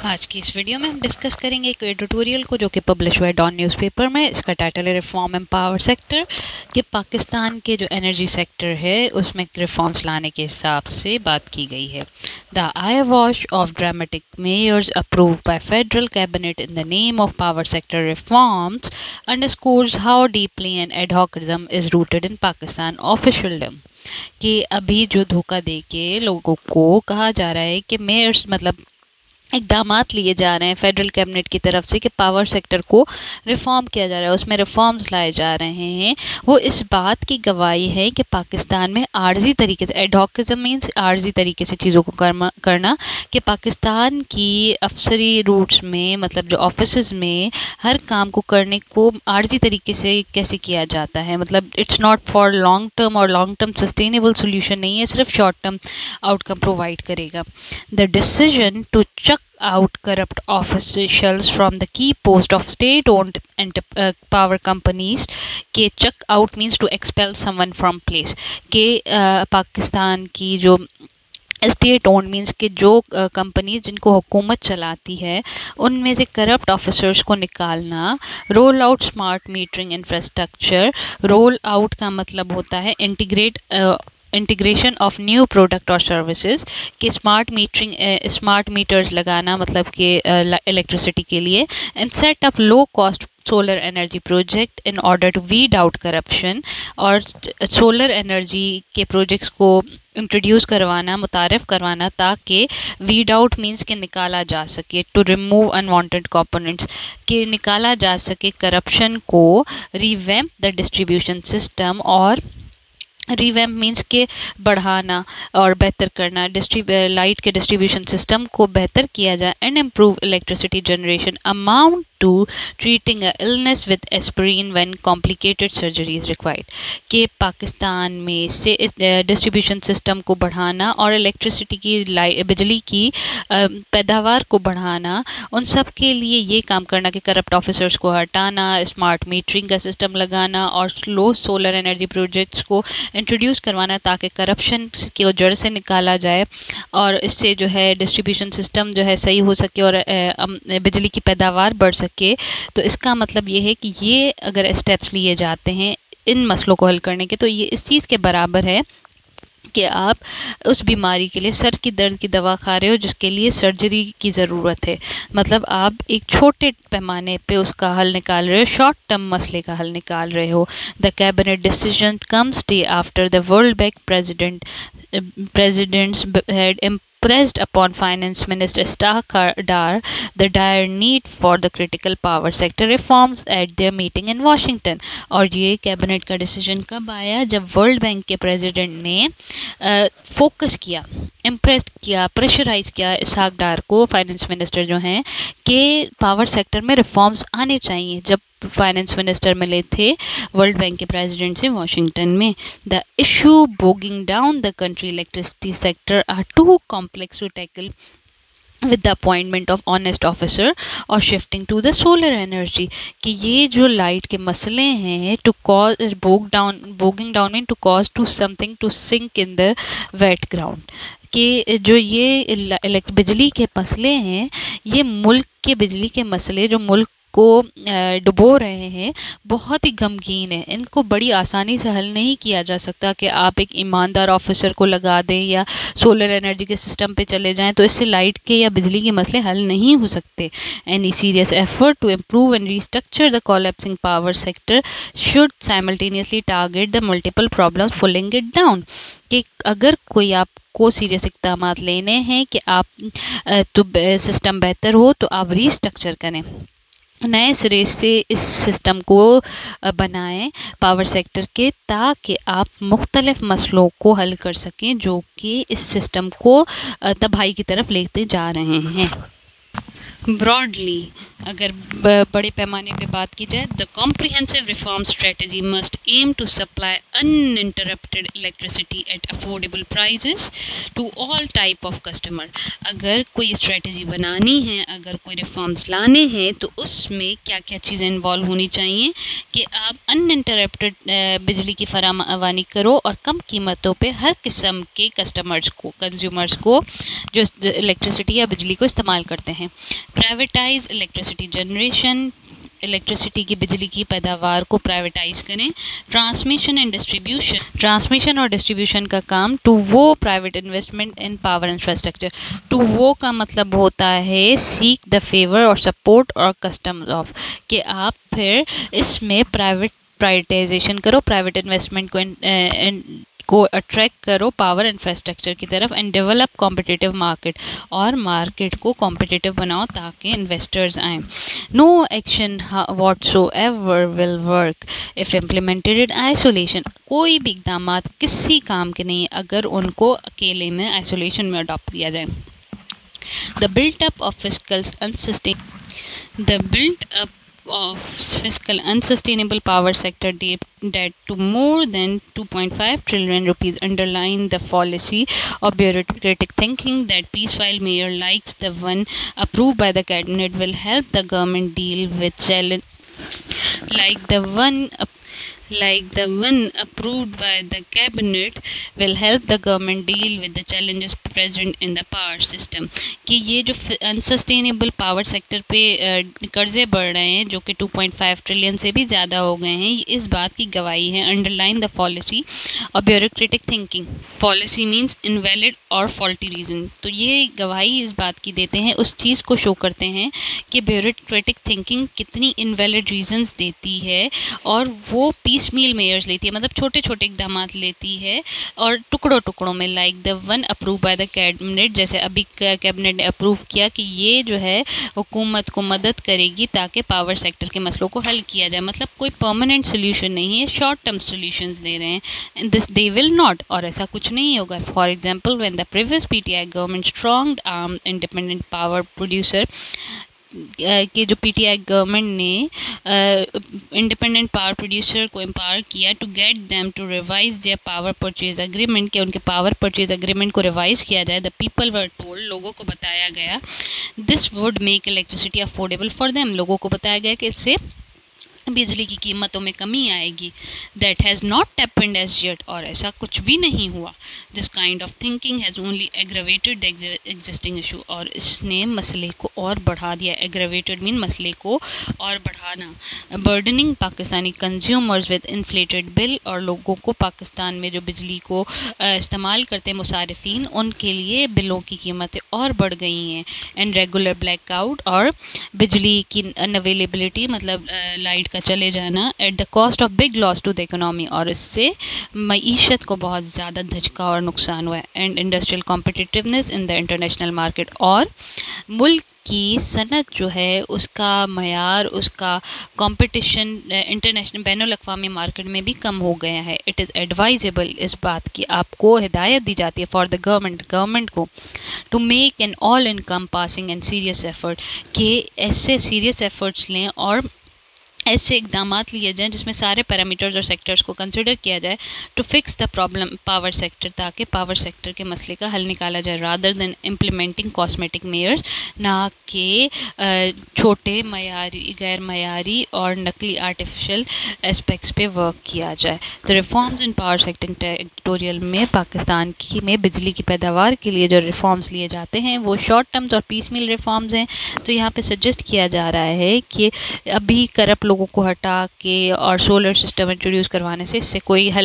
आज की इस वीडियो में हम डिस्कस करेंगे एक एडिटोरियल को जो कि पब्लिश हुआ है डॉन न्यूज़पेपर में। इसका टाइटल है रिफॉर्म एंड पावर सेक्टर, कि पाकिस्तान के जो एनर्जी सेक्टर है उसमें रिफॉर्म्स लाने के हिसाब से बात की गई है। The eye wash of dramatic measures approved by federal cabinet in the name of power sector reforms underscores how deeply and adhocism is rooted in Pakistan officialdom. कि अभी जो धोखा दे के लोगों को कहा जा रहा है कि मेयर्स मतलब इकदामात लिए जा रहे हैं फेडरल कैबिनेट की तरफ से कि पावर सेक्टर को रिफॉर्म किया जा रहा है, उसमें रिफॉर्म्स लाए जा रहे हैं, वो इस बात की गवाही है कि पाकिस्तान में आर्जी तरीके से, एडहॉकिज्म मीन्स आर्जी तरीके से चीज़ों को करना कि पाकिस्तान की अफसरी रूट्स में मतलब जो ऑफिस में हर काम को करने को आर्जी तरीके से कैसे किया जाता है। मतलब it's not for long term और लॉन्ग टर्म सस्टेनेबल सोल्यूशन नहीं है, सिर्फ शॉर्ट टर्म आउटकम प्रोवाइड करेगा। The decision to out corrupt officials from the key post of state-owned power companies के chuck out means to expel someone from place के पाकिस्तान की जो state own means के जो कंपनीज जिनको हुकूमत चलाती है उनमें से करप्ट ऑफिसर्स को निकालना। Roll out smart metering infrastructure, roll out का मतलब होता है इंटीग्रेशन ऑफ न्यू प्रोडक्ट और सर्विसेज कि स्मार्ट मीटर्स लगाना मतलब कि इलेक्ट्रिसिटी के लिए, and set up low cost solar energy project in order to weed out corruption, और सोलर एनर्जी के प्रोजेक्ट्स को इंट्रोड्यूस करवाना, मुतारिफ करवाना ताकि वीड आउट मीन्स के निकाला जा सके, टू रिमूव अनवांटेड कंपोनेंट्स के निकाला जा सके करप्शन को, रिवैम्प द डिस्ट्रीब्यूशन सिस्टम, और रिवैम्प मीन्स के बढ़ाना और बेहतर करना लाइट के डिस्ट्रीब्यूशन सिस्टम को बेहतर किया जाए, and improve electricity generation amount to treating a illness with aspirin when complicated surgery is required. कि पाकिस्तान में से डिस्ट्रीब्यूशन सिस्टम को बढ़ाना और इलेक्ट्रिसिटी की बिजली की पैदावार को बढ़ाना, उन सब के लिए ये काम करना कि करप्ट ऑफिसर्स को हटाना, स्मार्ट मीटरिंग का सिस्टम लगाना और लो सोलर एनर्जी प्रोजेक्ट्स को इंट्रोड्यूस करवाना ताकि करप्शन की जड़ से निकाला जाए और इससे जो है डिस्ट्रीब्यूशन सिस्टम जो है सही हो सके और बिजली की पैदावार बढ़ सके। तो इसका मतलब ये है कि ये अगर स्टेप्स लिए जाते हैं इन मसलों को हल करने के, तो ये इस चीज़ के बराबर है कि आप उस बीमारी के लिए सर की दर्द की दवा खा रहे हो जिसके लिए सर्जरी की ज़रूरत है। मतलब आप एक छोटे पैमाने पे उसका हल निकाल रहे हो, शॉर्ट टर्म मसले का हल निकाल रहे हो। The cabinet decision comes day after the world bank presidents had impressed upon Finance Minister Dar the dire need for the critical power sector reforms at their meeting in Washington। और ये cabinet का decision कब आया? जब world Bank के president ने focus किया, impress किया, प्रेशराइज किया इसहाक डार को, फाइनेंस मिनिस्टर जो हैं, कि पावर सेक्टर में रिफॉर्म्स आने चाहिए। जब फाइनेंस मिनिस्टर मिले थे वर्ल्ड बैंक के प्रेसिडेंट से वाशिंगटन में। The issue bogging down the country electricity sector are too complex to tackle with the appointment of honest officer और shifting to the solar energy। कि ये जो लाइट के मसले हैं, to cause bogging down mean to cause to something to sink in the wet ground। कि जो ये बिजली के मसले हैं, ये मुल्क के बिजली के मसले जो मुल्क को डुबो रहे हैं बहुत ही गमगीन है। इनको बड़ी आसानी से हल नहीं किया जा सकता कि आप एक ईमानदार ऑफिसर को लगा दें या सोलर एनर्जी के सिस्टम पे चले जाएं तो इससे लाइट के या बिजली के मसले हल नहीं हो सकते। Any serious effort to improve and restructure the collapsing power sector should simultaneously target the multiple problems pulling it down. कि अगर कोई आपको सीरियस इक़दाम लेने हैं कि आप तो सिस्टम बेहतर हो तो आप रीस्ट्रक्चर करें, नए सिरे से इस सिस्टम को बनाएं पावर सेक्टर के, ताकि आप मुख्तलिफ मसलों को हल कर सकें जो कि इस सिस्टम को तबाही की तरफ लेते जा रहे हैं। ब्रॉडली अगर बड़े पैमाने पे बात की जाए, the comprehensive reform strategy must aim to supply uninterrupted electricity at affordable prices to all type of customer. अगर कोई स्ट्रेटजी बनानी है, अगर कोई रिफॉर्म्स लाने हैं, तो उसमें क्या क्या चीज़ें इन्वॉल्व होनी चाहिए कि आप अनइंटरप्टेड बिजली की फरामवानी करो और कम कीमतों पे हर किस्म के कस्टमर्स को, कंज्यूमर्स को जो इलेक्ट्रिसिटी या बिजली को इस्तेमाल करते हैं। प्राइवेटाइज इलेक्ट्रिसिटी जनरेशन, इलेक्ट्रिसिटी की बिजली की पैदावार को प्राइवेटाइज करें। ट्रांसमिशन और डिस्ट्रीब्यूशन का काम to woo private investment in power infrastructure. To woo का मतलब होता है सीक द फेवर और सपोर्ट और कस्टम्स ऑफ, कि आप फिर इसमें प्राइवेटाइजेशन करो, प्राइवेट इन्वेस्टमेंट को अट्रैक्ट करो पावर इंफ्रास्ट्रक्चर की तरफ, एंड डेवलप कॉम्पिटिटिव मार्केट, और मार्केट को कॉम्पिटिटिव बनाओ ताकि इन्वेस्टर्स आएँ। No action whatsoever will work if implemented in isolation. कोई भी इकदाम किसी काम के नहीं अगर उनको अकेले में आइसोलेशन में अडॉप्ट किया जाए। The built up of fiscal unsustainable power sector debt to more than 2.5 trillion rupees underline the fallacy of bureaucratic thinking that peaceful mayor likes the one approved by the cabinet will help the government deal with challenge like the one approved by the cabinet will help the government deal with the challenges present in the power system। कि ये जो unsustainable power sector पे कर्जे बढ़ रहे हैं जो कि 2.5 ट्रिलियन से भी ज़्यादा हो गए हैं, इस बात की गवाही है। अंडरलाइन द पॉलिसी और bureaucratic thinking, policy means invalid और फॉल्टी रीज़न, तो ये गवाही इस बात की देते हैं, उस चीज़ को शो करते हैं कि ब्यूरोक्रेटिक थिंकिंग कितनी इनवैलिड रीजंस देती है और वो पीस मील मेयर्स लेती है, मतलब छोटे छोटे इकदाम लेती है और टुकड़ों टुकड़ों में, like the one approve by the cabinet, जैसे अभी कैबिनेट ने अप्रूव किया कि ये जो है हुकूमत को मदद करेगी ताकि पावर सेक्टर के मसलों को हल किया जाए। मतलब कोई परमानेंट सोल्यूशन नहीं है, शॉर्ट टर्म सोल्यूशंस दे रहे हैं। दिस दे विल नॉट, और ऐसा कुछ नहीं होगा। For example when the previous PTI government strong arm independent power producer, कि जो पीटीआई गवर्नमेंट ने इंडिपेंडेंट पावर प्रोड्यूसर को एम्पावर किया to get them to revise their power purchase agreement, कि उनके पावर परचेज एग्रीमेंट को रिवाइज किया जाए। द पीपल वर टोल्ड, लोगों को बताया गया, this would make electricity affordable for them, लोगों को बताया गया कि इससे बिजली की कीमतों में कमी आएगी। That has not happened as yet, और ऐसा कुछ भी नहीं हुआ। This kind of thinking has only aggravated the existing issue, और इसने मसले को और बढ़ा दिया। एग्रावेटेड मीन मसले को और बढ़ाना। Burdening Pakistani consumers with inflated bill, और लोगों को पाकिस्तान में जो बिजली को इस्तेमाल करते हैं मुसारिफिन, उनके लिए बिलों की कीमतें और बढ़ गई हैं। एंड रेगुलर ब्लैकआउट, और बिजली की अनअवेलेबिलिटी मतलब लाइट चले जाना at the cost of big loss to the economy, और इससे मईशत को बहुत ज़्यादा धचका और नुकसान हुआ है। And industrial competitiveness in the international market, और मुल्क की सनत जो है उसका मयार, उसका कंपटीशन इंटरनेशनल बैनुल-अक़वामी मार्केट में भी कम हो गया है। इट इज़ एडवाइजेबल, इस बात की आपको हिदायत दी जाती है फॉर द गवर्नमेंट को to make an all encompassing and serious effort, कि ऐसे सीरियस एफर्ट्स लें और ऐसे इकदाम लिए जाएँ जिसमें सारे पैरामीटर्स और सेक्टर्स को कंसिडर किया जाए to fix the problem power sector, ताकि पावर सेक्टर के मसले का हल निकाला जाए, rather than implementing cosmetic measures, ना कि छोटे मयारी, गैर मयारी और नकली आर्टिफिशियल एस्पेक्ट्स पे वर्क किया जाए। तो reforms in power sector territorial में पाकिस्तान की में बिजली की पैदावार के लिए जो रिफॉर्म्स लिए जाते हैं वो शॉर्ट टर्म्स और पीस मील रिफॉर्म्स हैं। तो यहाँ पे सजेस्ट किया जा रहा है कि अभी करप्ट लोगों को हटा के और सोलर सिस्टम इंट्रोड्यूस करवाने से इससे कोई हल